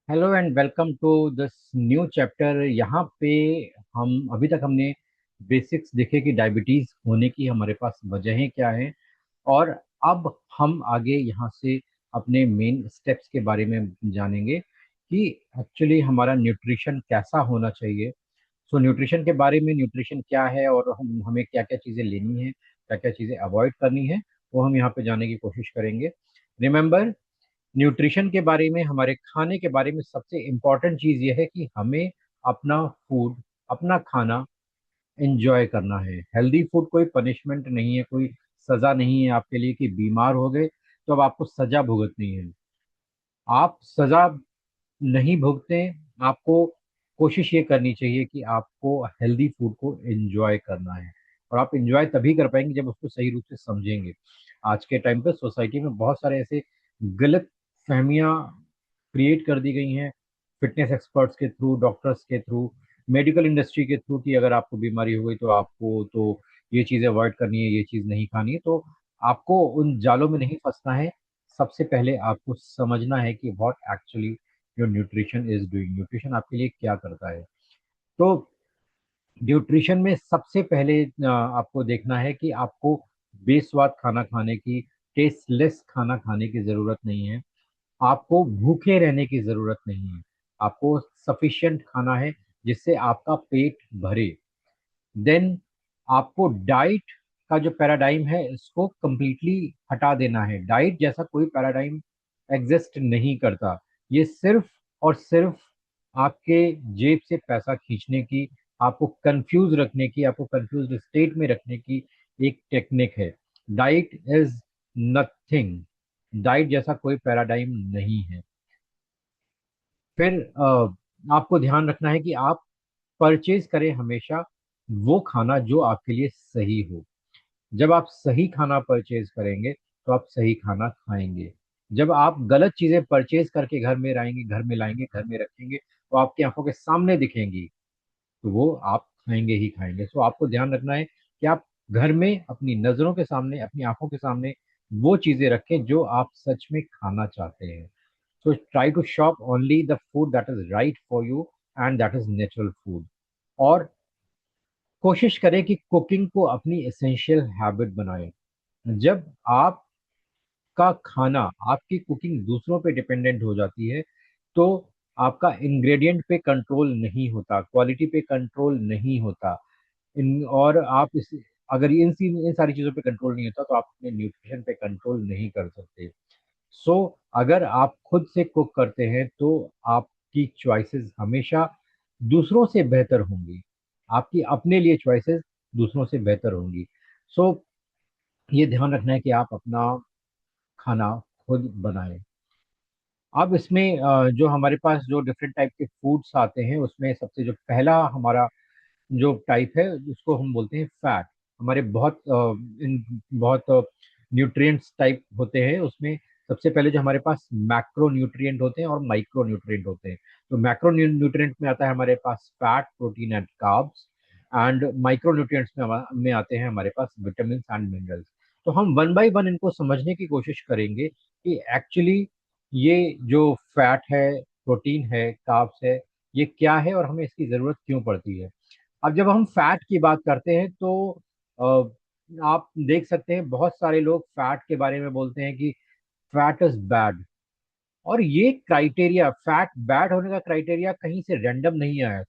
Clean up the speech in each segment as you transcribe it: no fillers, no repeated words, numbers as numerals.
Hello and welcome to this new chapter. यहाँ पे हम अभी तक हमने बेसिक्स देखे कि डायबिटीज होने की हमारे पास वजहें क्या हैं। और अब हम आगे यहाँ से अपने मेन स्टेप्स के बारे में जानेंगे कि एक्चुअली हमारा न्यूट्रिशन कैसा होना चाहिए। सो न्यूट्रिशन के बारे में, न्यूट्रिशन क्या है और हमें क्या क्या चीज़ें लेनी है, क्या क्या चीज़ें अवॉइड करनी है, वो हम यहाँ पे जानने की कोशिश करेंगे। रिमेंबर, न्यूट्रिशन के बारे में, हमारे खाने के बारे में सबसे इम्पॉर्टेंट चीज़ ये है कि हमें अपना फूड, अपना खाना एंजॉय करना है। हेल्दी फूड कोई पनिशमेंट नहीं है, कोई सज़ा नहीं है आपके लिए कि बीमार हो गए तो अब आपको सज़ा भुगतनी है। आप सज़ा नहीं भुगते। आपको कोशिश ये करनी चाहिए कि आपको हेल्दी फूड को एंजॉय करना है। और आप एंजॉय तभी कर पाएंगे जब उसको सही रूप से समझेंगे। आज के टाइम पे सोसाइटी में बहुत सारे ऐसे गलत फहमियाँ क्रिएट कर दी गई हैं, फिटनेस एक्सपर्ट्स के थ्रू, डॉक्टर्स के थ्रू, मेडिकल इंडस्ट्री के थ्रू, कि अगर आपको बीमारी हो गई तो आपको तो ये चीज़ अवॉइड करनी है, ये चीज़ नहीं खानी है। तो आपको उन जालों में नहीं फंसना है। सबसे पहले आपको समझना है कि what actually your nutrition is doing, nutrition आपके लिए क्या करता है। तो न्यूट्रिशन में सबसे पहले आपको देखना है कि आपको बेस्वाद खाना खाने की, टेस्टलेस खाना खाने की जरूरत नहीं है। आपको भूखे रहने की जरूरत नहीं है। आपको सफिशिएंट खाना है जिससे आपका पेट भरे। देन आपको डाइट का जो पैराडाइम है इसको कंप्लीटली हटा देना है। डाइट जैसा कोई पैराडाइम एग्जिस्ट नहीं करता। ये सिर्फ और सिर्फ आपके जेब से पैसा खींचने की, आपको कंफ्यूज रखने की, आपको कंफ्यूज स्टेट में रखने की एक टेक्निक है। Diet is nothing. डाइट जैसा कोई पैराडाइम नहीं है। फिर आपको ध्यान रखना है कि आप परचेज करें हमेशा वो खाना जो आपके लिए सही हो। जब आप सही खाना परचेज करेंगे तो आप सही खाना खाएंगे। जब आप गलत चीजें परचेज करके घर में लाएंगे, घर में रखेंगे, तो आपकी आंखों के सामने दिखेंगी, तो वो आप खाएंगे ही खाएंगे। सो आपको ध्यान रखना है कि आप घर में अपनी नजरों के सामने, अपनी आंखों के सामने वो चीजें रखें जो आप सच में खाना चाहते हैं। So try to shop only the food that is right for you and that is natural food. और कोशिश करें कि कुकिंग को अपनी एसेंशियल हैबिट बनाएं। जब आपका खाना, आपकी कुकिंग दूसरों पे डिपेंडेंट हो जाती है तो आपका इंग्रेडिएंट पे कंट्रोल नहीं होता, क्वालिटी पे कंट्रोल नहीं होता। इन और आप इस अगर इन सारी चीज़ों पे कंट्रोल नहीं होता तो आप अपने न्यूट्रिशन पे कंट्रोल नहीं कर सकते। सो अगर आप खुद से कुक करते हैं तो आपकी चॉइसेस हमेशा दूसरों से बेहतर होंगी। आपकी अपने लिए चॉइसेस दूसरों से बेहतर होंगी। सो ये ध्यान रखना है कि आप अपना खाना खुद बनाएं। अब इसमें जो हमारे पास जो डिफरेंट टाइप के फूड्स आते हैं उसमें सबसे जो पहला हमारा जो टाइप है उसको हम बोलते हैं फैट। हमारे बहुत न्यूट्रिएंट्स टाइप होते हैं उसमें। सबसे पहले जो हमारे पास मैक्रो न्यूट्रिएंट होते हैं और माइक्रो न्यूट्रिएंट होते हैं। तो मैक्रो न्यूट्रिएंट में आता है हमारे पास fat, protein and carbs. And micronutrients में आते हैं हमारे पास विटामिन एंड मिनरल्स। तो हम वन बाय वन इनको समझने की कोशिश करेंगे कि एक्चुअली ये जो फैट है, प्रोटीन है, कार्ब्स है, ये क्या है और हमें इसकी जरूरत क्यों पड़ती है। अब जब हम फैट की बात करते हैं तो आप देख सकते हैं बहुत सारे लोग फैट के बारे में बोलते हैं कि फैट इज बैड। और ये क्राइटेरिया, फैट बैड होने का क्राइटेरिया कहीं से रैंडम नहीं आया।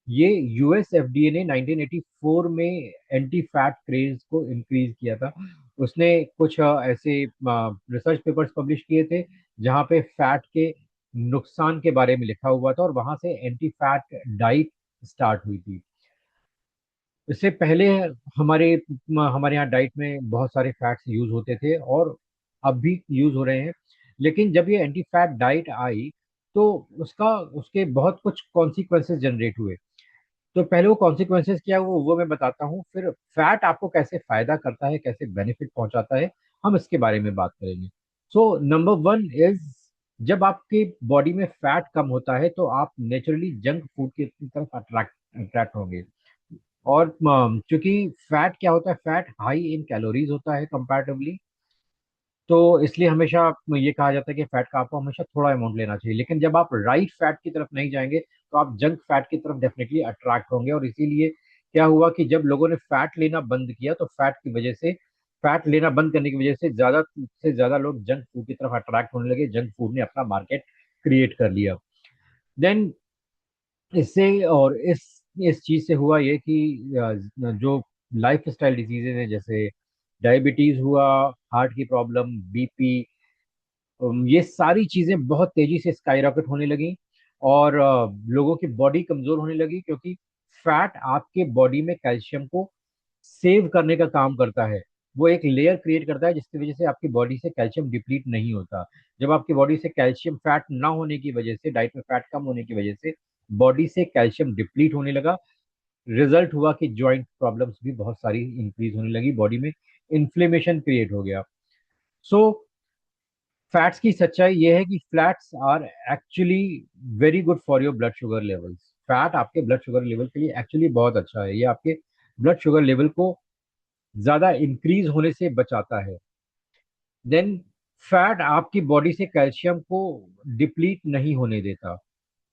ये यूएस एफडीए ने 1984 में एंटी फैट क्रेज को इंक्रीज किया था। उसने कुछ ऐसे रिसर्च पेपर्स पब्लिश किए थे जहाँ पे फैट के नुकसान के बारे में लिखा हुआ था, और वहां से एंटी फैट डाइट स्टार्ट हुई थी। इससे पहले हमारे हमारे यहाँ डाइट में बहुत सारे फैट्स यूज होते थे और अब भी यूज हो रहे हैं। लेकिन जब ये एंटी फैट डाइट आई तो उसका उसके बहुत कुछ कॉन्सिक्वेंसेस जनरेट हुए। तो पहले वो कॉन्सिक्वेंसेस क्या है वो मैं बताता हूँ। फिर फैट आपको कैसे फायदा करता है, कैसे बेनिफिट पहुंचाता है, हम इसके बारे में बात करेंगे। सो नंबर वन इज, जब आपके बॉडी में फैट कम होता है तो आप नेचुरली जंक फूड की तरफ अट्रैक्ट अट्रैक्ट होंगे। और क्योंकि फैट क्या होता है, फैट हाई इन कैलोरीज होता है कंपैरेटिवली। तो इसलिए हमेशा ये कहा जाता है कि फैट का आपको हमेशा थोड़ा अमाउंट लेना चाहिए, लेकिन जब आप राइट फैट की तरफ नहीं जाएंगे तो आप जंक फैट की तरफ डेफिनेटली अट्रैक्ट होंगे। और इसीलिए क्या हुआ कि जब लोगों ने फैट लेना बंद किया तो फैट की वजह से, फैट लेना बंद करने की वजह से ज्यादा से ज्यादा लोग जंक फूड की तरफ अट्रैक्ट होने लगे, जंक फूड ने अपना मार्केट क्रिएट कर लिया। देन इससे और इस चीज से हुआ ये कि जो लाइफ स्टाइल डिजीजेज हैं, जैसे डायबिटीज हुआ, हार्ट की प्रॉब्लम, बीपी, ये सारी चीजें बहुत तेजी से स्काईरॉकेट होने लगी। और लोगों की बॉडी कमजोर होने लगी, क्योंकि फैट आपके बॉडी में कैल्शियम को सेव करने का काम करता है। वो एक लेयर क्रिएट करता है जिसकी वजह से आपकी बॉडी से कैल्शियम डिप्लीट नहीं होता। जब आपकी बॉडी से कैल्शियम, फैट ना होने की वजह से, डाइट में फैट कम होने की वजह से बॉडी से कैल्शियम डिप्लीट होने लगा, रिजल्ट हुआ कि जॉइंट प्रॉब्लम्स भी बहुत सारी इंक्रीज होने लगी, बॉडी में इन्फ्लेमेशन क्रिएट हो गया। सो फैट्स की सच्चाई यह है कि fats are actually very good for your blood sugar levels. Fat आपके ब्लड शुगर लेवल के लिए एक्चुअली बहुत अच्छा है, ये आपके ब्लड शुगर लेवल को ज्यादा इंक्रीज होने से बचाता है। देन फैट आपकी बॉडी से कैल्शियम को डिप्लीट नहीं होने देता।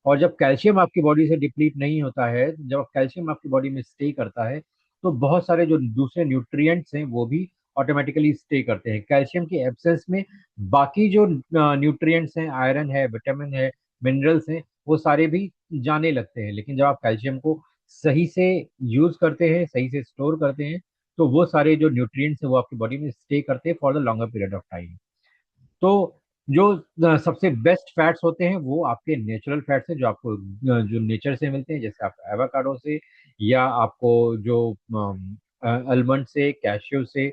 और जब कैल्शियम आपकी बॉडी से डिप्लीट नहीं होता है, जब कैल्शियम आपकी बॉडी में स्टे करता है, तो बहुत सारे जो दूसरे न्यूट्रिएंट्स हैं वो भी ऑटोमेटिकली स्टे करते हैं। कैल्शियम की एब्सेंस में बाकी जो न्यूट्रिएंट्स हैं, आयरन है, विटामिन है, मिनरल्स हैं, वो सारे भी जाने लगते हैं। लेकिन जब आप कैल्शियम को सही से यूज करते हैं, सही से स्टोर करते हैं, तो वो सारे जो न्यूट्रिएंट्स हैं वो आपकी बॉडी में स्टे करते हैं for the longer period of time. तो जो सबसे बेस्ट फैट्स होते हैं वो आपके नेचुरल फैट्स हैं, जो आपको जो नेचर से मिलते हैं, जैसे आपको एवोकाडो से, या आपको जो आलमंड से, कैश्यू से,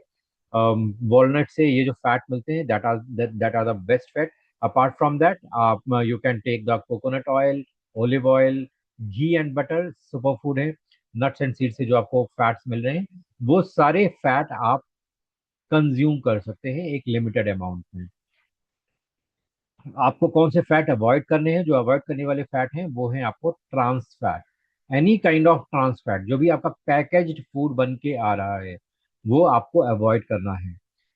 वॉलनट से, ये जो फैट मिलते हैं, that are the best fat. Apart from that आप you can take the coconut oil, olive oil, ghee and butter super food है। नट्स एंड सीड से जो आपको फैट्स मिल रहे हैं, वो सारे फैट आप कंज्यूम कर सकते हैं एक लिमिटेड अमाउंट में। आपको कौन से फैट अवॉइड करने हैं? जो अवॉइड करने वाले फैट हैं वो हैं आपको trans fat. Any kind of trans fat, जो भी आपका पैकेज्ड फूड बन के आ रहा है, वो आपको अवॉइड करना है।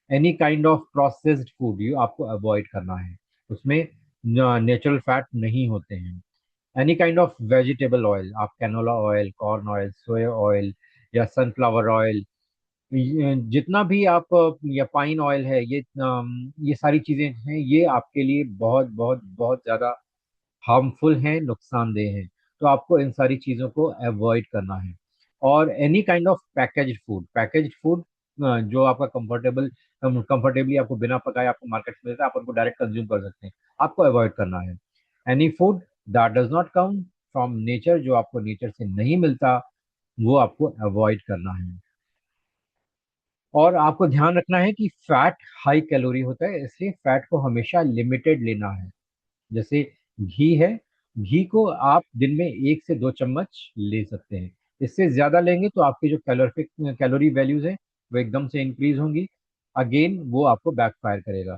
Any kind of processed food ये आपको अवॉइड करना है, उसमें नेचुरल फैट नहीं होते हैं। Any kind of vegetable oil, आप canola oil, corn oil, soya oil, या सनफ्लावर ऑयल, जितना भी आप या पाइन ऑयल है, ये सारी चीजें हैं, ये आपके लिए बहुत बहुत बहुत ज्यादा हार्मफुल हैं, नुकसानदेह हैं। तो आपको इन सारी चीजों को अवॉइड करना है। और any kind of packaged food जो आपका कंफर्टेबली आपको बिना पकाए आपको मार्केट में मिलता है, आप उनको डायरेक्ट कंज्यूम कर सकते हैं, आपको अवॉइड करना है। Any food that does not come from nature, जो आपको नेचर से नहीं मिलता, वो आपको अवॉइड करना है। और आपको ध्यान रखना है कि फैट हाई कैलोरी होता है, इसलिए फैट को हमेशा लिमिटेड लेना है। जैसे घी है, घी को आप दिन में 1 से 2 चम्मच ले सकते हैं। इससे ज्यादा लेंगे तो आपकी जो कैलोरी वैल्यूज है वो एकदम से इंक्रीज होंगी, अगेन वो आपको बैकफायर करेगा।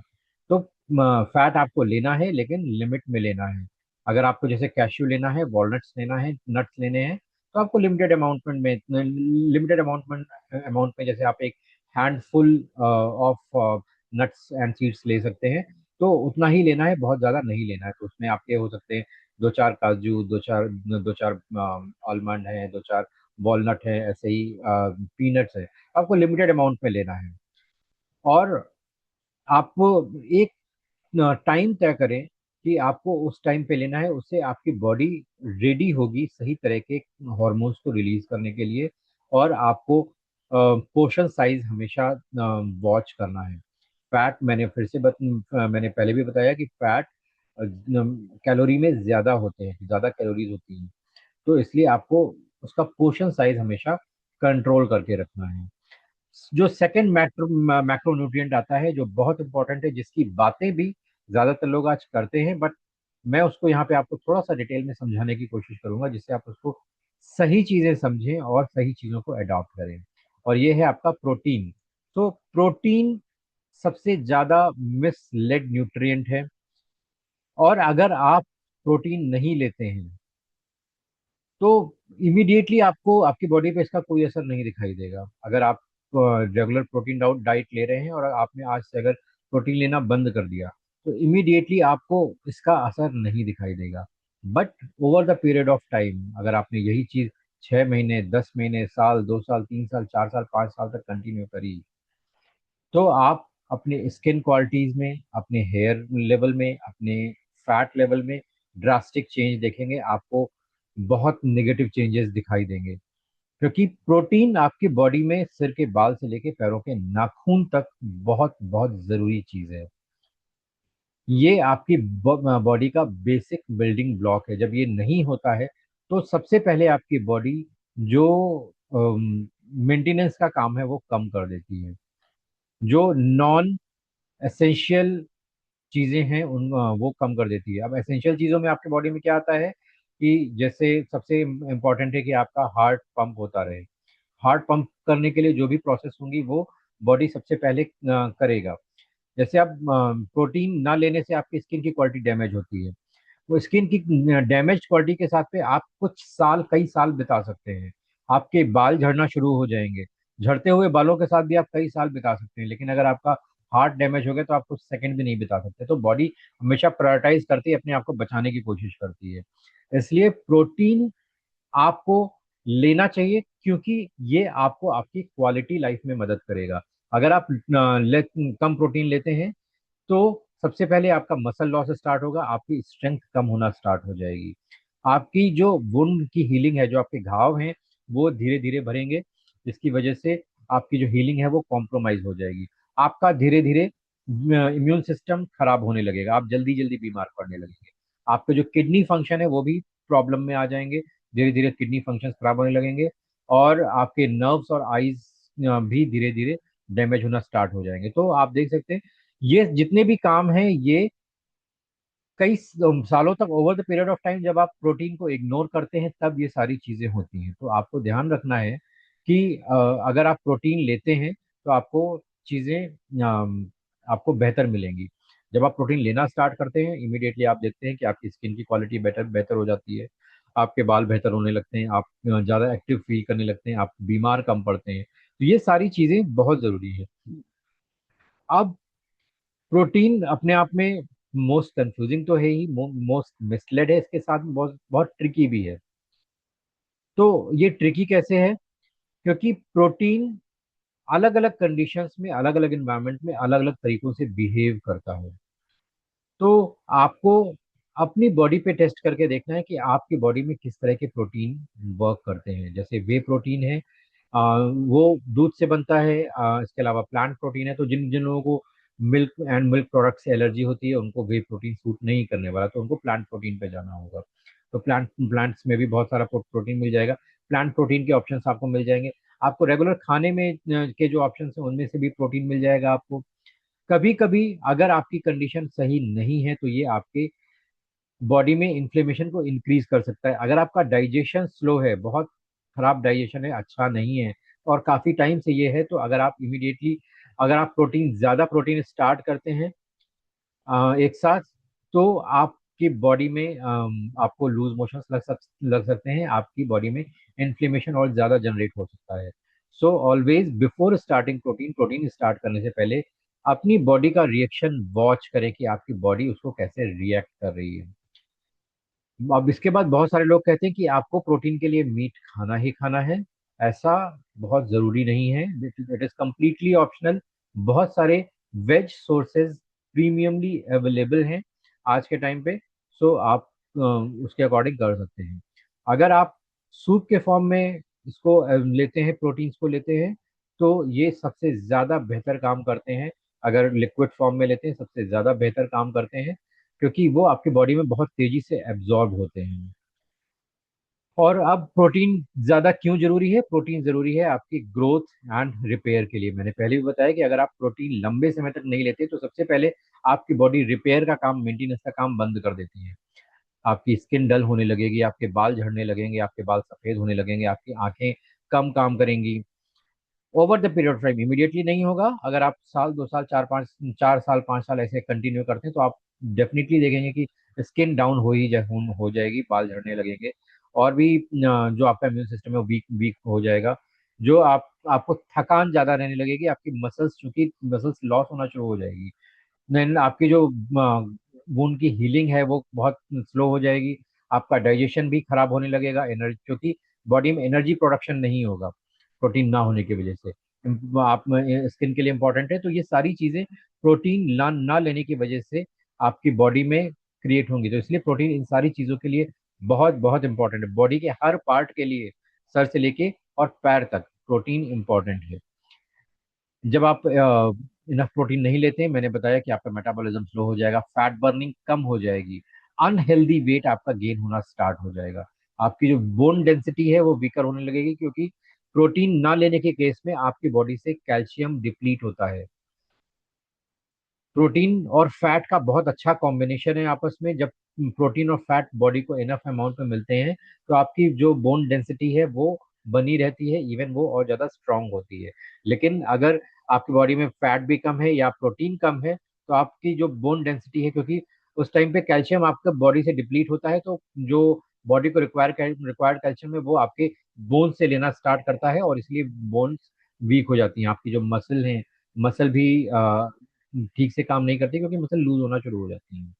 तो फैट आपको लेना है, लेकिन लिमिट में लेना है। अगर आपको जैसे कैश्यू लेना है, वॉलनट्स लेना है, नट्स लेने हैं, तो आपको लिमिटेड अमाउंट में जैसे आप एक handful of nuts and seeds ले सकते हैं, तो उतना ही लेना है, बहुत ज्यादा नहीं लेना है। तो उसमें आपके हो सकते हैं दो चार काजू, दो चार आलमंड है, दो चार वॉलनट है, ऐसे ही पीनट्स है। आपको लिमिटेड अमाउंट में लेना है। और आपको एक टाइम तय करें कि आपको उस टाइम पे लेना है, उससे आपकी बॉडी रेडी होगी सही तरह के हॉर्मोन्स को रिलीज करने के लिए। और आपको पोर्शन साइज हमेशा वॉच करना है। फैट, मैंने पहले भी बताया कि फैट कैलोरी में ज्यादा होते हैं, ज्यादा कैलोरीज होती हैं, तो इसलिए आपको उसका पोर्शन साइज हमेशा कंट्रोल करके रखना है। जो सेकंड मैक्रो न्यूट्रिएंट आता है, जो बहुत इंपॉर्टेंट है, जिसकी बातें भी ज्यादातर लोग आज करते हैं, बट मैं उसको यहाँ पे आपको थोड़ा सा डिटेल में समझाने की कोशिश करूंगा, जिससे आप उसको सही चीजें समझें और सही चीजों को अडॉप्ट करें। और ये है आपका प्रोटीन। तो प्रोटीन सबसे ज्यादा मिसलेड न्यूट्रिएंट है। और अगर आप प्रोटीन नहीं लेते हैं तो इमीडिएटली आपको आपकी बॉडी पे इसका कोई असर नहीं दिखाई देगा। अगर आप रेगुलर प्रोटीन डाइट ले रहे हैं और आपने आज से अगर प्रोटीन लेना बंद कर दिया, तो इमीडिएटली आपको इसका असर नहीं दिखाई देगा। But over the period of time अगर आपने यही चीज 6 महीने, 10 महीने, साल, 2 साल, 3 साल, 4 साल, 5 साल तक कंटिन्यू करी, तो आप अपने स्किन क्वालिटीज में, अपने हेयर लेवल में, अपने फैट लेवल में ड्रास्टिक चेंज देखेंगे। आपको बहुत नेगेटिव चेंजेस दिखाई देंगे, क्योंकि प्रोटीन आपकी बॉडी में सिर के बाल से लेके पैरों के नाखून तक बहुत बहुत जरूरी चीज है। ये आपकी बॉडी का बेसिक बिल्डिंग ब्लॉक है। जब ये नहीं होता है तो सबसे पहले आपकी बॉडी जो मेंटेनेंस का काम है वो कम कर देती है। जो नॉन एसेंशियल चीजें हैं वो कम कर देती है। अब एसेंशियल चीजों में आपके बॉडी में क्या आता है कि जैसे सबसे इम्पोर्टेंट है कि आपका हार्ट पंप होता रहे। हार्ट पंप करने के लिए जो भी प्रोसेस होंगी वो बॉडी सबसे पहले करेगा। जैसे आप प्रोटीन ना लेने से आपकी स्किन की क्वालिटी डैमेज होती है। वो स्किन की डैमेज क्वालिटी के साथ पे आप कुछ साल, कई साल बिता सकते हैं। आपके बाल झड़ना शुरू हो जाएंगे। झड़ते हुए बालों के साथ भी आप कई साल बिता सकते हैं, लेकिन अगर आपका हार्ट डैमेज हो गया तो आप कुछ सेकंड भी नहीं बिता सकते। तो बॉडी हमेशा प्रायोरिटाइज करती है, अपने आप को बचाने की कोशिश करती है। इसलिए प्रोटीन आपको लेना चाहिए, क्योंकि ये आपको आपकी क्वालिटी लाइफ में मदद करेगा। अगर आप कम प्रोटीन लेते हैं तो सबसे पहले आपका मसल लॉस स्टार्ट होगा, आपकी स्ट्रेंथ कम होना स्टार्ट हो जाएगी। आपकी जो वुंड की हीलिंग है, जो आपके घाव हैं, वो धीरे धीरे भरेंगे, जिसकी वजह से आपकी जो हीलिंग है वो कॉम्प्रोमाइज हो जाएगी। आपका धीरे धीरे इम्यून सिस्टम खराब होने लगेगा, आप जल्दी जल्दी बीमार पड़ने लगेंगे। आपके जो किडनी फंक्शन है वो भी प्रॉब्लम में आ जाएंगे। धीरे धीरे किडनी फंक्शन खराब होने लगेंगे, और आपके नर्व्स और आईज भी धीरे धीरे डैमेज होना स्टार्ट हो जाएंगे। तो आप देख सकते हैं ये जितने भी काम हैं ये कई सालों तक, over the period of time, जब आप प्रोटीन को इग्नोर करते हैं तब ये सारी चीजें होती हैं। तो आपको ध्यान रखना है कि अगर आप प्रोटीन लेते हैं तो आपको चीजें आपको बेहतर मिलेंगी। जब आप प्रोटीन लेना स्टार्ट करते हैं इमीडिएटली आप देखते हैं कि आपकी स्किन की क्वालिटी बेटर बेहतर हो जाती है। आपके बाल बेहतर होने लगते हैं, आप ज्यादा एक्टिव फील करने लगते हैं, आप बीमार कम पड़ते हैं। तो ये सारी चीजें बहुत जरूरी है। अब प्रोटीन अपने आप में मोस्ट कंफ्यूजिंग तो है ही, मोस्ट मिसलेड है, इसके साथ में बहुत बहुत ट्रिकी भी है। तो ये ट्रिकी कैसे है? क्योंकि प्रोटीन अलग अलग कंडीशंस में, अलग अलग एनवायरनमेंट में अलग अलग तरीकों से बिहेव करता है। तो आपको अपनी बॉडी पे टेस्ट करके देखना है कि आपकी बॉडी में किस तरह के प्रोटीन वर्क करते हैं। जैसे वे प्रोटीन है, वो दूध से बनता है। इसके अलावा प्लांट प्रोटीन है, तो जिन जिन लोगों को मिल्क एंड मिल्क प्रोडक्ट से एलर्जी होती है उनको वे प्रोटीन सूट नहीं करने वाला, तो उनको प्लांट प्रोटीन पे जाना होगा। तो प्लांट्स में भी बहुत सारा प्रोटीन मिल जाएगा। प्लांट प्रोटीन के ऑप्शंस आपको मिल जाएंगे। आपको रेगुलर खाने में के जो ऑप्शंस हैं उनमें से भी प्रोटीन मिल जाएगा आपको। कभी कभी अगर आपकी कंडीशन सही नहीं है तो ये आपके बॉडी में इन्फ्लेमेशन को इंक्रीज कर सकता है। अगर आपका डाइजेशन स्लो है, बहुत खराब डाइजेशन है, अच्छा नहीं है, और काफी टाइम से ये है, तो अगर आप प्रोटीन, ज्यादा प्रोटीन स्टार्ट करते हैं एक साथ, तो आपकी बॉडी में आपको लूज मोशंस लग सकते हैं, आपकी बॉडी में इन्फ्लेमेशन और ज्यादा जनरेट हो सकता है। So always before starting protein, protein start करने से पहले अपनी बॉडी का रिएक्शन वॉच करें कि आपकी बॉडी उसको कैसे रिएक्ट कर रही है। अब इसके बाद बहुत सारे लोग कहते हैं कि आपको प्रोटीन के लिए मीट खाना ही खाना है। ऐसा बहुत जरूरी नहीं है, इट इज कम्प्लीटली ऑप्शनल। बहुत सारे वेज सोर्सेज प्रीमियमली अवेलेबल हैं आज के टाइम पे। सो आप उसके अकॉर्डिंग कर सकते हैं। अगर आप सूप के फॉर्म में इसको लेते हैं, प्रोटीन्स को लेते हैं, तो ये सबसे ज़्यादा बेहतर काम करते हैं। अगर लिक्विड फॉर्म में लेते हैं सबसे ज़्यादा बेहतर काम करते हैं, क्योंकि वो आपकी बॉडी में बहुत तेजी से एब्जॉर्ब होते हैं। और अब प्रोटीन ज्यादा क्यों जरूरी है? प्रोटीन जरूरी है आपकी ग्रोथ एंड रिपेयर के लिए। मैंने पहले भी बताया कि अगर आप प्रोटीन लंबे समय तक नहीं लेते तो सबसे पहले आपकी बॉडी रिपेयर का काम, मेंटेनेंस का काम बंद कर देती है। आपकी स्किन डल होने लगेगी, आपके बाल झड़ने लगेंगे, आपके बाल सफेद होने लगेंगे, आपकी आंखें कम काम करेंगी। Over the period of time, immediately नहीं होगा। अगर आप साल, 2 साल, 4 साल, 5 साल ऐसे कंटिन्यू करते हैं तो आप डेफिनेटली देखेंगे कि स्किन डाउन हो जाएगी, बाल झड़ने लगेंगे, और भी जो आपका इम्यून सिस्टम है वो वीक वीक हो जाएगा। आपको थकान ज्यादा रहने लगेगी, आपकी मसल्स, चूंकि मसल्स लॉस होना शुरू हो जाएगी। देन आपकी जो वुंड की हीलिंग है वो बहुत स्लो हो जाएगी। आपका डाइजेशन भी खराब होने लगेगा, एनर्जी, क्योंकि बॉडी में एनर्जी प्रोडक्शन नहीं होगा प्रोटीन ना होने की वजह से। आप स्किन के लिए इंपॉर्टेंट है, तो ये सारी चीजें प्रोटीन ना लेने की वजह से आपकी बॉडी में क्रिएट होंगी। तो इसलिए प्रोटीन इन सारी चीजों के लिए बहुत बहुत इंपॉर्टेंट है, बॉडी के हर पार्ट के लिए, सर से लेके और पैर तक प्रोटीन इंपॉर्टेंट है। जब आप इनफ प्रोटीन नहीं लेते, मैंने बताया कि आपका मेटाबॉलिज्म स्लो हो जाएगा, फैट बर्निंग कम हो जाएगी, अनहेल्दी वेट आपका गेन होना स्टार्ट हो जाएगा, आपकी जो बोन डेंसिटी है वो वीकर होने लगेगी, क्योंकि प्रोटीन ना लेने के केस में आपकी बॉडी से कैल्शियम डिप्लीट होता है। प्रोटीन और फैट का बहुत अच्छा कॉम्बिनेशन है आपस में। जब प्रोटीन और फैट बॉडी को इनफ अमाउंट में मिलते हैं तो आपकी जो बोन डेंसिटी है वो बनी रहती है, इवन वो और ज्यादा स्ट्रांग होती है। लेकिन अगर आपकी बॉडी में फैट भी कम है या प्रोटीन कम है तो आपकी जो बोन डेंसिटी है, क्योंकि उस टाइम पे कैल्शियम आपका बॉडी से डिप्लीट होता है, तो जो बॉडी को रिक्वायर्ड कैल्शियम है वो आपके बोन से लेना स्टार्ट करता है, और इसलिए बोन्स वीक हो जाती हैं। आपकी जो मसल है, मसल भी ठीक से काम नहीं करती, क्योंकि मसल लूज होना शुरू हो जाती है।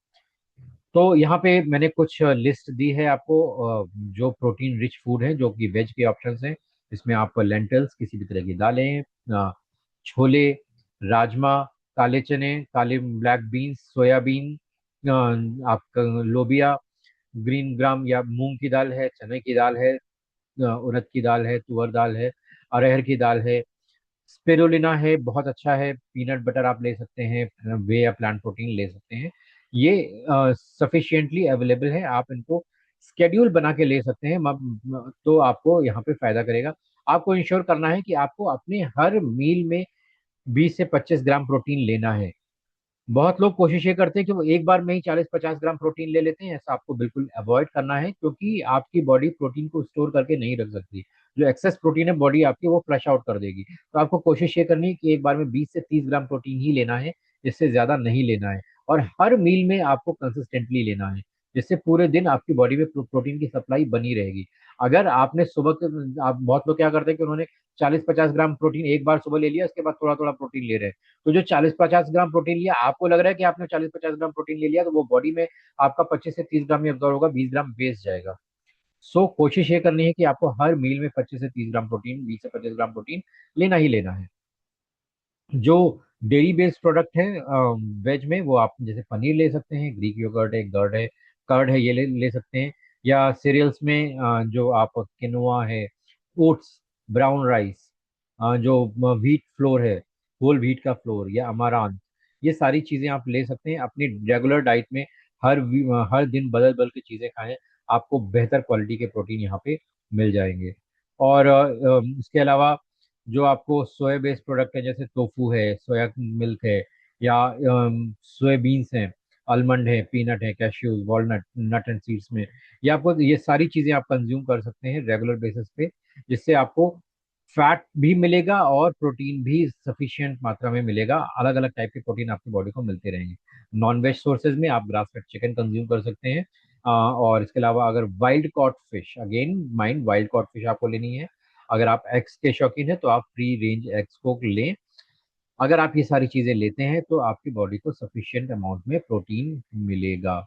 तो यहाँ पे मैंने कुछ लिस्ट दी है आपको, जो प्रोटीन रिच फूड है, जो कि वेज के ऑप्शंस हैं। इसमें आप लेंटल्स, किसी भी तरह की दालें, छोले, राजमा, काले चने, काले ब्लैक बीन्स, सोयाबीन, आपका लोबिया, ग्रीन ग्राम या मूंग की दाल है, चने की दाल है, उड़द की दाल है, तुअर दाल है, अरहर की दाल है, स्पिरुलिना है, बहुत अच्छा है, पीनट बटर आप ले सकते हैं, वे या प्लांट प्रोटीन ले सकते हैं। ये सफिशिएंटली अवेलेबल है, आप इनको स्केड्यूल बना के ले सकते हैं, तो आपको यहाँ पे फायदा करेगा। आपको इंश्योर करना है कि आपको अपने हर मील में 20 से 25 ग्राम प्रोटीन लेना है। बहुत लोग कोशिश ये करते हैं कि वो एक बार में ही 40-50 ग्राम प्रोटीन ले लेते हैं, ऐसा आपको बिल्कुल अवॉइड करना है, क्योंकि आपकी बॉडी प्रोटीन को स्टोर करके नहीं रख सकती। जो एक्सेस प्रोटीन है बॉडी आपकी वो फ्लश आउट कर देगी। तो आपको कोशिश ये करनी है कि एक बार में 20 से 30 ग्राम प्रोटीन ही लेना है, इससे ज्यादा नहीं लेना है, और हर मील में आपको कंसिस्टेंटली लेना है, जिससे पूरे दिन आपकी बॉडी में प्रोटीन की सप्लाई बनी रहेगी। अगर आपने सुबह आप बहुत लोग क्या करते हैं कि उन्होंने 40-50 ग्राम प्रोटीन एक बार सुबह ले लिया, उसके बाद थोड़ा थोड़ा प्रोटीन ले रहे हैं। तो जो 40-50 ग्राम प्रोटीन लिया, आपको लग रहा है कि आपने 40-50 ग्राम प्रोटीन ले लिया, तो वो बॉडी में आपका 25 से 30 ग्राम ही अब्जॉर्व होगा, 20 ग्राम वेस्ट जाएगा। सो कोशिश ये करनी है कि आपको हर मील में 25 से 30 ग्राम प्रोटीन, 20 से 25 ग्राम प्रोटीन लेना ही लेना है। जो डेयरी बेस्ड प्रोडक्ट है वेज में, वो आप जैसे पनीर ले सकते हैं, ग्रीक योगर्ट है, कर्ड है, ये ले सकते हैं। या सीरियल्स में जो आप किनोआ है, ओट्स, ब्राउन राइस, जो व्हीट फ्लोर है, होल व्हीट का फ्लोर, या अमारान, ये सारी चीजें आप ले सकते हैं अपनी रेगुलर डाइट में। हर दिन बदल बदल के चीजें खाएं, आपको बेहतर क्वालिटी के प्रोटीन यहाँ पे मिल जाएंगे। और इसके अलावा जो आपको सोया बेस्ड प्रोडक्ट है, जैसे टोफू है, सोया मिल्क है, या सोयाबीन्स हैं, आलमंड है, पीनट है, cashews, walnut, nut and seeds में, ये आपको, ये सारी चीजें आप कंज्यूम कर सकते हैं रेगुलर बेसिस पे, जिससे आपको फैट भी मिलेगा और प्रोटीन भी सफिशिएंट मात्रा में मिलेगा। अलग अलग टाइप के प्रोटीन आपकी बॉडी को मिलते रहेंगे। नॉन वेज सोर्सेज में आप ग्रास फेड चिकन कंज्यूम कर सकते हैं, और इसके अलावा अगर wild caught fish, again mind, wild caught fish आपको लेनी है। अगर आप एग्स के शौकीन हैं तो आप फ्री रेंज एग्स को लें। अगर आप ये सारी चीजें लेते हैं तो आपकी बॉडी को सफिशिएंट अमाउंट में प्रोटीन मिलेगा।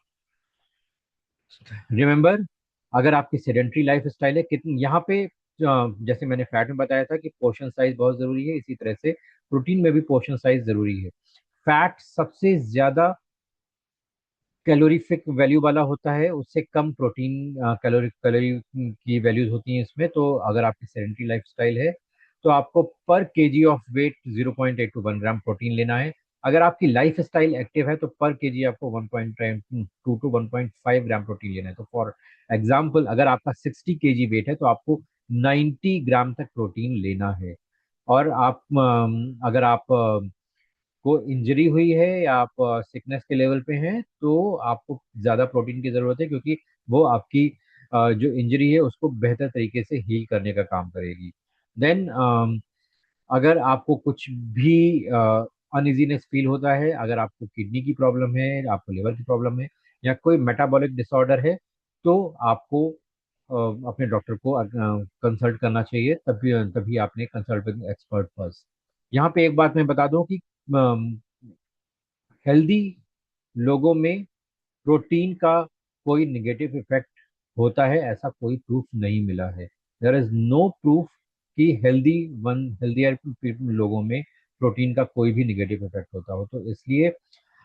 रिमेम्बर, अगर आपकी सेडेंट्री लाइफ स्टाइल है, कितनी यहाँ पे जैसे मैंने फैट में बताया था कि पोर्शन साइज बहुत जरूरी है, इसी तरह से प्रोटीन में भी पोर्शन साइज जरूरी है। फैट सबसे ज्यादा कैलोरीफिक वैल्यू वाला होता है, उससे कम प्रोटीन कैलोरी कैलोरी की वैल्यूज होती हैं इसमें। तो अगर आपकी सेडेंट्री लाइफ स्टाइल है तो आपको per KG of weight 0.8 to 1 gram protein लेना है। अगर आपकी लाइफ स्टाइल एक्टिव है तो पर केजी आपको 1.2 टू 1.5 ग्राम प्रोटीन लेना है। तो फॉर एग्जाम्पल, अगर आपका 60 केजी वेट है तो आपको 90 ग्राम तक प्रोटीन लेना है। और आप अगर आप को इंजरी हुई है या आप सिकनेस के लेवल पे हैं तो आपको ज्यादा प्रोटीन की जरूरत है, क्योंकि वो आपकी जो इंजरी है उसको बेहतर तरीके से हील करने का काम करेगी। देन अगर आपको कुछ भी अनइजीनेस फील होता है, अगर आपको किडनी की प्रॉब्लम है, आपको लिवर की प्रॉब्लम है, या कोई मेटाबॉलिक डिसऑर्डर है, तो आपको अपने डॉक्टर को कंसल्ट करना चाहिए। तभी तभी आपने कंसल्ट विद एक्सपर्ट फर्स्ट। यहाँ पे एक बात मैं बता दूं कि हेल्दी लोगों में प्रोटीन का कोई निगेटिव इफेक्ट होता है ऐसा कोई प्रूफ नहीं मिला है। देयर इज नो प्रूफ कि हेल्दी लोगों में प्रोटीन का कोई भी निगेटिव इफेक्ट होता हो। तो इसलिए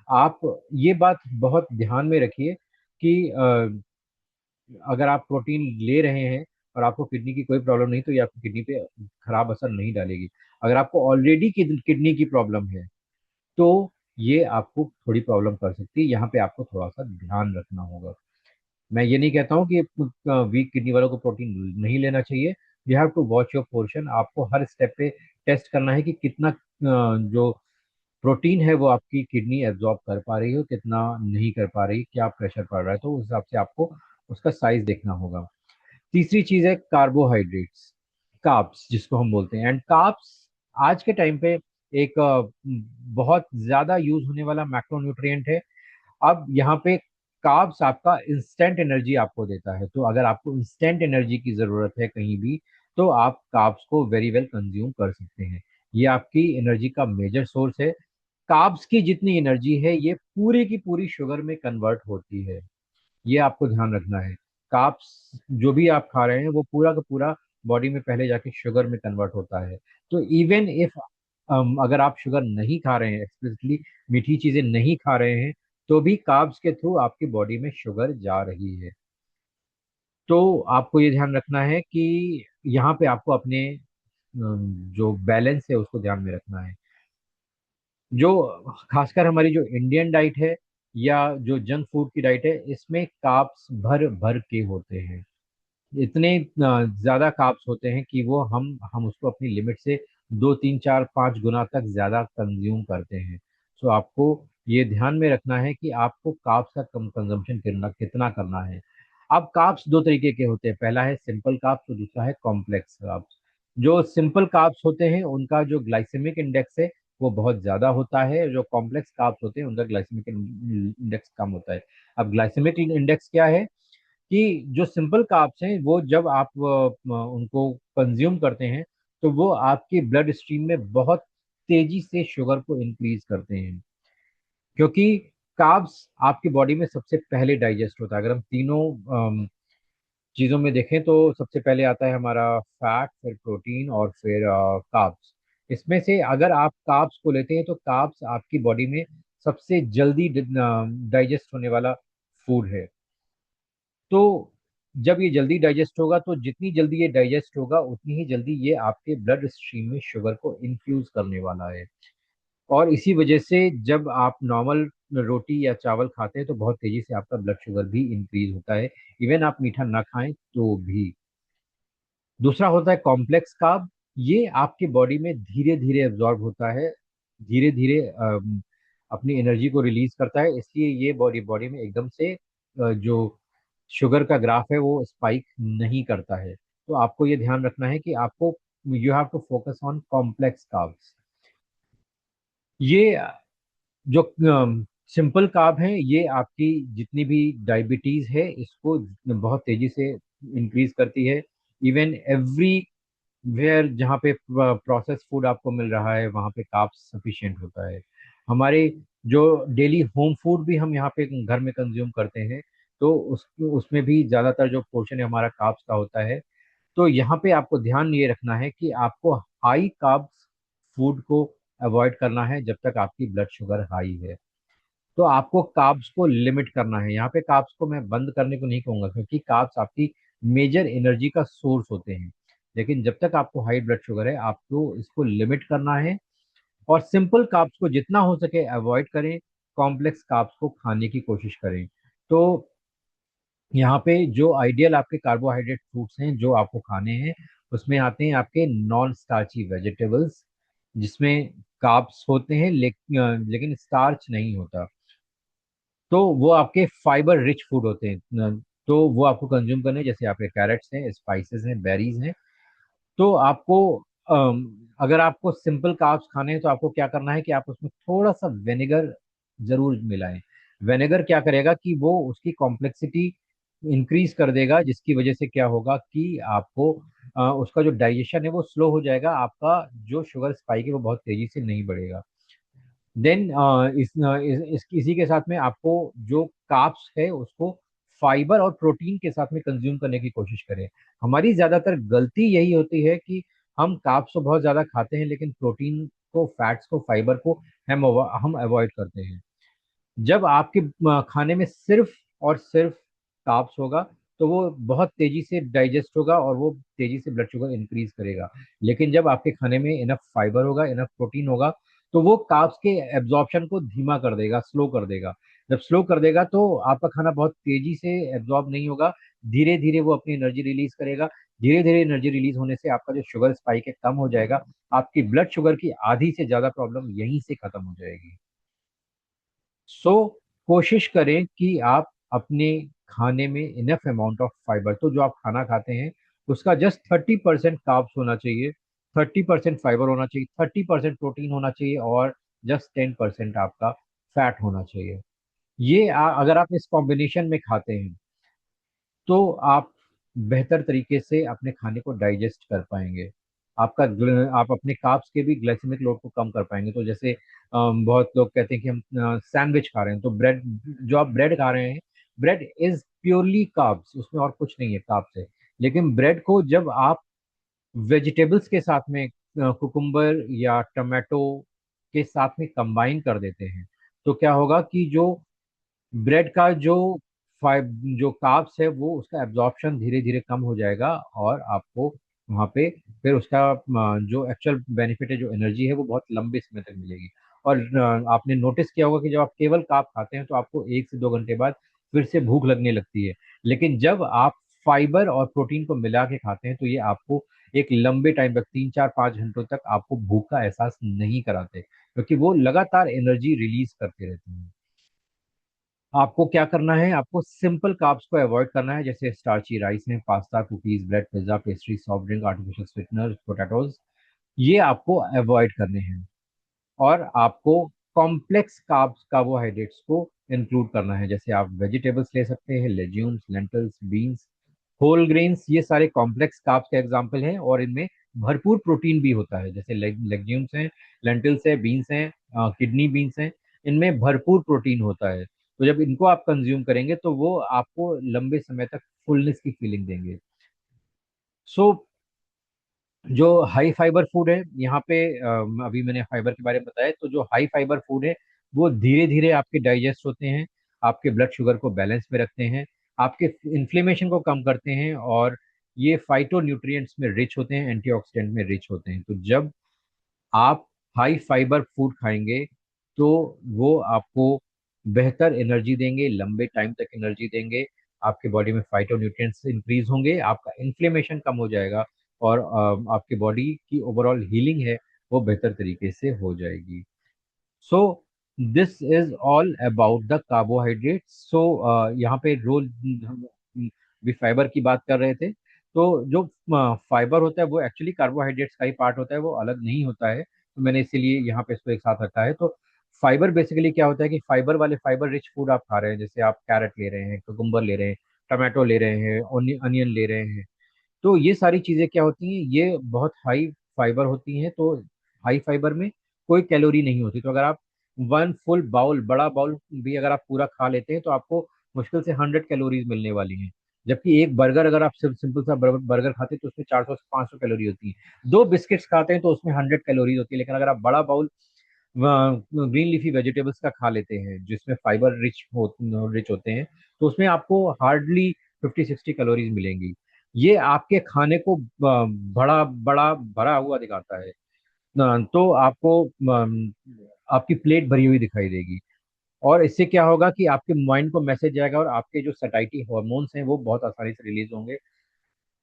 आप ये बात बहुत ध्यान में रखिए कि अगर आप प्रोटीन ले रहे हैं और आपको किडनी की कोई प्रॉब्लम नहीं, तो ये आपकी किडनी पे खराब असर नहीं डालेगी। अगर आपको ऑलरेडी किडनी की प्रॉब्लम है तो ये आपको थोड़ी प्रॉब्लम कर सकती है। यहाँ पे आपको थोड़ा सा ध्यान रखना होगा। मैं ये नहीं कहता हूँ कि वीक किडनी वालों को प्रोटीन नहीं लेना चाहिए। You have to watch your portion. आपको हर स्टेप पे टेस्ट करना है कि कितना जो प्रोटीन है वो आपकी किडनी एब्जॉर्ब कर पा रही हो, कितना नहीं कर पा रही, क्या प्रेशर पड़ रहा है, तो उस हिसाब से आपको उसका साइज देखना होगा। तीसरी चीज है कार्बोहाइड्रेट्स, कार्ब्स जिसको हम बोलते हैं। एंड कार्ब्स आज के टाइम पे एक बहुत ज्यादा यूज होने वाला मैक्रोन्यूट्रिएंट है। अब यहाँ पे कार्ब्स आपका इंस्टेंट एनर्जी आपको देता है। तो अगर आपको इंस्टेंट एनर्जी की जरूरत है कहीं भी, तो आप कार्ब्स को वेरी वेल कंज्यूम कर सकते हैं। ये आपकी एनर्जी का मेजर सोर्स है। कार्ब्स की जितनी एनर्जी है ये पूरी की पूरी शुगर में कन्वर्ट होती है। ये आपको ध्यान रखना है। कार्ब्स जो भी आप खा रहे हैं वो पूरा का पूरा बॉडी में पहले जाके शुगर में कन्वर्ट होता है। तो इवन इफ अगर आप शुगर नहीं खा रहे हैं, एक्सप्लिसिटली मीठी चीजें नहीं खा रहे हैं, तो भी कार्ब्स के थ्रू आपकी बॉडी में शुगर जा रही है। तो आपको ये ध्यान रखना है कि यहाँ पे आपको अपने जो बैलेंस है उसको ध्यान में रखना है। जो खासकर हमारी जो इंडियन डाइट है या जो जंक फूड की डाइट है, इसमें कार्ब्स भर भर के होते हैं। इतने ज्यादा कार्ब्स होते हैं कि वो हम उसको अपनी लिमिट से 2 3 4 5 गुना तक ज्यादा कंज्यूम करते हैं। सो आपको ये ध्यान में रखना है कि आपको कार्ब्स का कम कंजम्पशन कितना कितना करना है। अब कार्ब्स दो तरीके के होते हैं, पहला है सिंपल कार्ब्स और दूसरा है कॉम्प्लेक्स कार्ब्स। जो सिंपल कार्ब्स होते हैं उनका जो ग्लाइसेमिक इंडेक्स है वो बहुत ज्यादा होता है। जो कॉम्प्लेक्स कार्ब्स होते हैं उनका ग्लाइसेमिक इंडेक्स कम होता है। अब ग्लाइसेमिक इंडेक्स क्या है कि जो सिंपल कार्ब्स हैं वो जब आप उनको कंज्यूम करते हैं तो वो आपके ब्लड स्ट्रीम में बहुत तेजी से शुगर को इंक्रीज करते हैं। क्योंकि कार्ब्स आपकी बॉडी में सबसे पहले डाइजेस्ट होता है। अगर हम तीनों चीजों में देखें तो सबसे पहले आता है हमारा फैट, फिर प्रोटीन और फिर कार्ब्स। इसमें से अगर आप कार्ब्स को लेते हैं तो कार्ब्स आपकी बॉडी में सबसे जल्दी डाइजेस्ट होने वाला फूड है। तो जब ये जल्दी डाइजेस्ट होगा तो जितनी जल्दी ये डाइजेस्ट होगा उतनी ही जल्दी ये आपके ब्लड स्ट्रीम में शुगर को इन्फ्यूज करने वाला है। और इसी वजह से जब आप नॉर्मल रोटी या चावल खाते हैं तो बहुत तेजी से आपका ब्लड शुगर भी इंक्रीज होता है, इवन आप मीठा ना खाएं तो भी। दूसरा होता है कॉम्प्लेक्स कार्ब। ये आपके बॉडी में धीरे धीरे एब्जॉर्ब होता है, धीरे धीरे अपनी एनर्जी को रिलीज करता है। इसलिए ये बॉडी बॉडी में एकदम से जो शुगर का ग्राफ है वो स्पाइक नहीं करता है। तो आपको ये ध्यान रखना है कि आपको you have to focus on complex carbs. ये जो सिंपल कार्ब है ये आपकी जितनी भी डायबिटीज है इसको बहुत तेजी से इंक्रीज करती है। इवन एवरी वेयर जहाँ पे प्रोसेस फूड आपको मिल रहा है वहाँ पे कार्ब्स सफिशिएंट होता है। हमारे जो डेली होम फूड भी हम यहाँ पे घर में कंज्यूम करते हैं तो उसमें भी ज़्यादातर जो पोर्शन है हमारा कार्ब्स का होता है। तो यहाँ पे आपको ध्यान ये रखना है कि आपको हाई कार्ब्स फूड को अवॉइड करना है जब तक आपकी ब्लड शुगर हाई है। तो आपको कार्ब्स को लिमिट करना है। यहाँ पे कार्ब्स को मैं बंद करने को नहीं कहूंगा क्योंकि कार्ब्स आपकी मेजर एनर्जी का सोर्स होते हैं। लेकिन जब तक आपको हाई ब्लड शुगर है आपको इसको लिमिट करना है और सिंपल कार्ब्स को जितना हो सके अवॉइड करें, कॉम्प्लेक्स कार्ब्स को खाने की कोशिश करें। तो यहाँ पे जो आइडियल आपके कार्बोहाइड्रेट फ्रूट्स हैं जो आपको खाने हैं उसमें आते हैं आपके नॉन स्टार्ची वेजिटेबल्स जिसमें कार्ब्स होते हैं लेकिन स्टार्च नहीं होता। तो वो आपके फाइबर रिच फूड होते हैं तो वो आपको कंज्यूम करने हैं, जैसे आपके कैरेट्स हैं, स्पाइसेस हैं, बेरीज हैं। तो आपको अगर आपको सिंपल कार्ब्स खाने हैं तो आपको क्या करना है कि आप उसमें थोड़ा सा विनेगर जरूर मिलाएं। विनेगर क्या करेगा कि वो उसकी कॉम्प्लेक्सिटी इंक्रीज कर देगा, जिसकी वजह से क्या होगा कि आपको उसका जो डाइजेशन है वो स्लो हो जाएगा, आपका जो शुगर स्पाइक है वो बहुत तेजी से नहीं बढ़ेगा। देन इसी के साथ में आपको जो कार्ब्स है उसको फाइबर और प्रोटीन के साथ में कंज्यूम करने की कोशिश करें। हमारी ज्यादातर गलती यही होती है कि हम कार्ब्स को बहुत ज्यादा खाते हैं लेकिन प्रोटीन को, फैट्स को, फाइबर को हम अवॉइड करते हैं। जब आपके खाने में सिर्फ और सिर्फ कार्ब्स होगा तो वो बहुत तेजी से डाइजेस्ट होगा और वो तेजी से ब्लड शुगर इंक्रीज करेगा। लेकिन जब आपके खाने में इनफ फाइबर होगा, इनफ प्रोटीन होगा, तो वो कार्ब्स के एब्जॉर्प्शन को धीमा कर देगा, स्लो कर देगा। जब स्लो कर देगा तो आपका खाना बहुत तेजी से एब्जॉर्ब नहीं होगा, धीरे धीरे वो अपनी एनर्जी रिलीज करेगा। धीरे धीरे एनर्जी रिलीज होने से आपका जो शुगर स्पाइक है कम हो जाएगा। आपकी ब्लड शुगर की आधी से ज्यादा प्रॉब्लम यहीं से खत्म हो जाएगी। सो कोशिश करें कि आप अपने खाने में इनफ अमाउंट ऑफ फाइबर, तो जो आप खाना खाते हैं उसका जस्ट 30% कार्ब्स होना चाहिए, 30% फाइबर होना चाहिए, 30% प्रोटीन होना चाहिए और जस्ट 10% आपका फैट होना चाहिए। ये अगर आप इस कॉम्बिनेशन में खाते हैं तो आप बेहतर तरीके से अपने खाने को डाइजेस्ट कर पाएंगे। आप अपने कार्ब्स के भी ग्लाइसेमिक लोड को कम कर पाएंगे। तो जैसे बहुत लोग कहते हैं कि हम सैंडविच खा रहे हैं, तो ब्रेड, जो आप ब्रेड खा रहे हैं, ब्रेड इज प्योरली कार्ब्स, उसमें और कुछ नहीं है, कार्ब्स है। लेकिन ब्रेड को जब आप वेजिटेबल्स के साथ में, कुकुम्बर या टमाटो के साथ में कंबाइन कर देते हैं, तो क्या होगा कि जो ब्रेड का फाइब जो कार्ब्स है वो उसका एब्जॉर्प्शन धीरे धीरे कम हो जाएगा और आपको वहाँ पे फिर उसका जो एक्चुअल बेनिफिट है, जो एनर्जी है, वो बहुत लंबे समय तक मिलेगी। और आपने नोटिस किया होगा कि जब आप केवल कार्ब खाते हैं तो आपको 1 से 2 घंटे बाद फिर से भूख लगने लगती है। लेकिन जब आप फाइबर और प्रोटीन को मिला के खाते हैं तो ये आपको एक लंबे टाइम तक, 3 4 5 घंटों तक आपको भूख का एहसास नहीं कराते, क्योंकि वो लगातार एनर्जी रिलीज करते रहते हैं। आपको क्या करना है, आपको सिंपल कार्ब्स को अवॉइड करना है, जैसे स्टार्ची राइस है, pasta, cookies, bread, pizza, pastry, soft drink, artificial sweetener, potatoes, ये आपको अवॉइड करने हैं। और आपको कॉम्प्लेक्स कार्ब्स, कार्बोहाइड्रेट्स को इंक्लूड करना है। जैसे आप वेजिटेबल्स ले सकते हैं, लेज्यूम्स, लेंटल्स, बीन्स, होल ग्रेन्स, ये सारे कॉम्प्लेक्स कार्ब्स के एग्जाम्पल हैं और इनमें भरपूर प्रोटीन भी होता है। जैसे लेग्यूम्स हैं, लेंटिल्स है, बीन्स हैं, किडनी बीन्स हैं, इनमें भरपूर प्रोटीन होता है। तो जब इनको आप कंज्यूम करेंगे तो वो आपको लंबे समय तक फुलनेस की फीलिंग देंगे। सो जो हाई फाइबर फूड है यहाँ पे, अभी मैंने फाइबर के बारे में बताया, तो जो हाई फाइबर फूड है वो धीरे धीरे आपके डाइजेस्ट होते हैं, आपके ब्लड शुगर को बैलेंस में रखते हैं, आपके इन्फ्लेमेशन को कम करते हैं, और ये फाइटो न्यूट्रिएंट्स में रिच होते हैं, एंटीऑक्सीडेंट में रिच होते हैं। तो जब आप हाई फाइबर फूड खाएंगे तो वो आपको बेहतर एनर्जी देंगे, लंबे टाइम तक एनर्जी देंगे, आपके बॉडी में फाइटोन्यूट्रिएंट्स इंक्रीज होंगे, आपका इन्फ्लेमेशन कम हो जाएगा और आपके बॉडी की ओवरऑल हीलिंग है वो बेहतर तरीके से हो जाएगी। So this is all about the carbohydrates. So यहाँ पे रोल, हम भी फाइबर की बात कर रहे थे, तो जो फाइबर होता है वो एक्चुअली कार्बोहाइड्रेट्स का ही पार्ट होता है, वो अलग नहीं होता है। तो मैंने इसीलिए यहाँ पे इसको एक साथ रखा है। तो फाइबर बेसिकली क्या होता है कि फाइबर वाले, फाइबर रिच फूड आप खा रहे हैं, जैसे आप कैरेट ले रहे हैं, कुकुम्बर ले रहे हैं, टमाटो ले रहे हैं, अनियन ले रहे हैं, तो ये सारी चीजें क्या होती हैं, ये बहुत हाई फाइबर होती हैं। तो हाई फाइबर में कोई कैलोरी नहीं होती। तो अगर आप वन फुल बाउल, बड़ा बाउल भी अगर आप पूरा खा लेते हैं तो आपको मुश्किल से 100 कैलोरीज मिलने वाली हैं। जबकि एक बर्गर, अगर आप सिर्फ सिंपल सा बर्गर खाते हैं तो उसमें 400 से 500 कैलोरी होती है। 2 बिस्किट्स खाते हैं तो उसमें 100 कैलोरीज होती है। लेकिन अगर आप बड़ा बाउल ग्रीन लीफी वेजिटेबल्स का खा लेते हैं जिसमें फाइबर रिच होते हैं, तो उसमें आपको हार्डली 50 60 कैलोरीज मिलेंगी। ये आपके खाने को बड़ा बड़ा भरा हुआ दिखाता है। तो आपको आपकी प्लेट भरी हुई दिखाई देगी। और इससे क्या होगा कि आपके माइंड को मैसेज जाएगा और आपके जो सटाइटी हॉर्मोन्स हैं वो बहुत आसानी से रिलीज होंगे।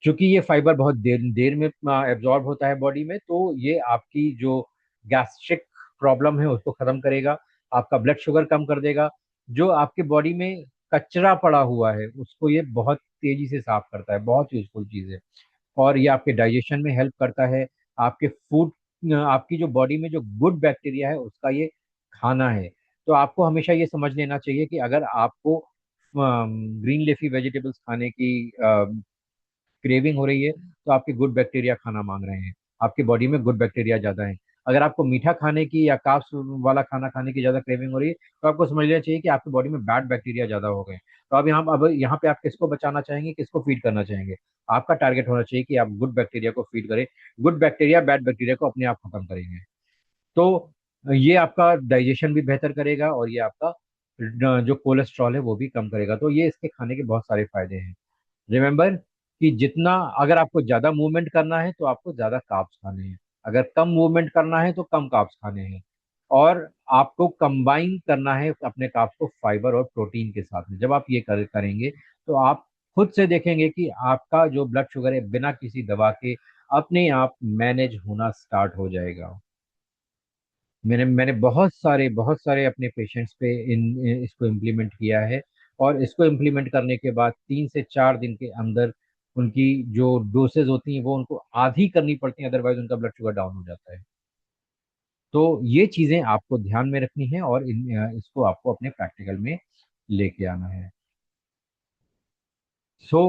क्योंकि ये फाइबर बहुत देर देर में एब्जॉर्ब होता है बॉडी में, तो ये आपकी जो गैस्ट्रिक प्रॉब्लम है उसको खत्म करेगा, आपका ब्लड शुगर कम कर देगा, जो आपके बॉडी में कचरा पड़ा हुआ है उसको ये बहुत तेजी से साफ करता है। बहुत यूजफुल चीज है। और ये आपके डाइजेशन में हेल्प करता है। आपके फूड, आपकी जो बॉडी में जो गुड बैक्टीरिया है उसका ये खाना है। तो आपको हमेशा ये समझ लेना चाहिए कि अगर आपको ग्रीन लेफी वेजिटेबल्स खाने की क्रेविंग हो रही है तो आपके गुड बैक्टीरिया खाना मांग रहे हैं, आपके बॉडी में गुड बैक्टीरिया ज्यादा है। अगर आपको मीठा खाने की या कार्ब्स वाला खाना खाने की ज्यादा क्रेविंग हो रही है, तो आपको समझ लेना चाहिए कि आपकी बॉडी में बैड बैक्टीरिया ज्यादा हो गए। तो अब यहाँ पे आप किसको बचाना चाहेंगे, किसको फीड करना चाहेंगे? आपका टारगेट होना चाहिए कि आप गुड बैक्टीरिया को फीड करें। गुड बैक्टीरिया बैड बैक्टीरिया को अपने आप खत्म करेंगे। तो ये आपका डाइजेशन भी बेहतर करेगा, और ये आपका जो कोलेस्ट्रॉल है वो भी कम करेगा। तो ये इसके खाने के बहुत सारे फायदे हैं। रिमेम्बर कि जितना, अगर आपको ज्यादा मूवमेंट करना है तो आपको ज्यादा कार्ब्स खाने हैं, अगर कम मूवमेंट करना है तो कम कार्ब्स खाने हैं। और आपको कंबाइन करना है अपने कार्ब्स को फाइबर और प्रोटीन के साथ में। जब आप ये करेंगे तो आप खुद से देखेंगे कि आपका जो ब्लड शुगर है बिना किसी दवा के अपने आप मैनेज होना स्टार्ट हो जाएगा। मैंने बहुत सारे अपने पेशेंट्स पे इसको इम्प्लीमेंट किया है। और इसको इम्प्लीमेंट करने के बाद 3 से 4 दिन के अंदर उनकी जो डोसेज होती हैं वो उनको आधी करनी पड़ती हैं, अदरवाइज उनका ब्लड शुगर डाउन हो जाता है। तो ये चीजें आपको ध्यान में रखनी है, और इसको आपको अपने प्रैक्टिकल में लेके आना है। सो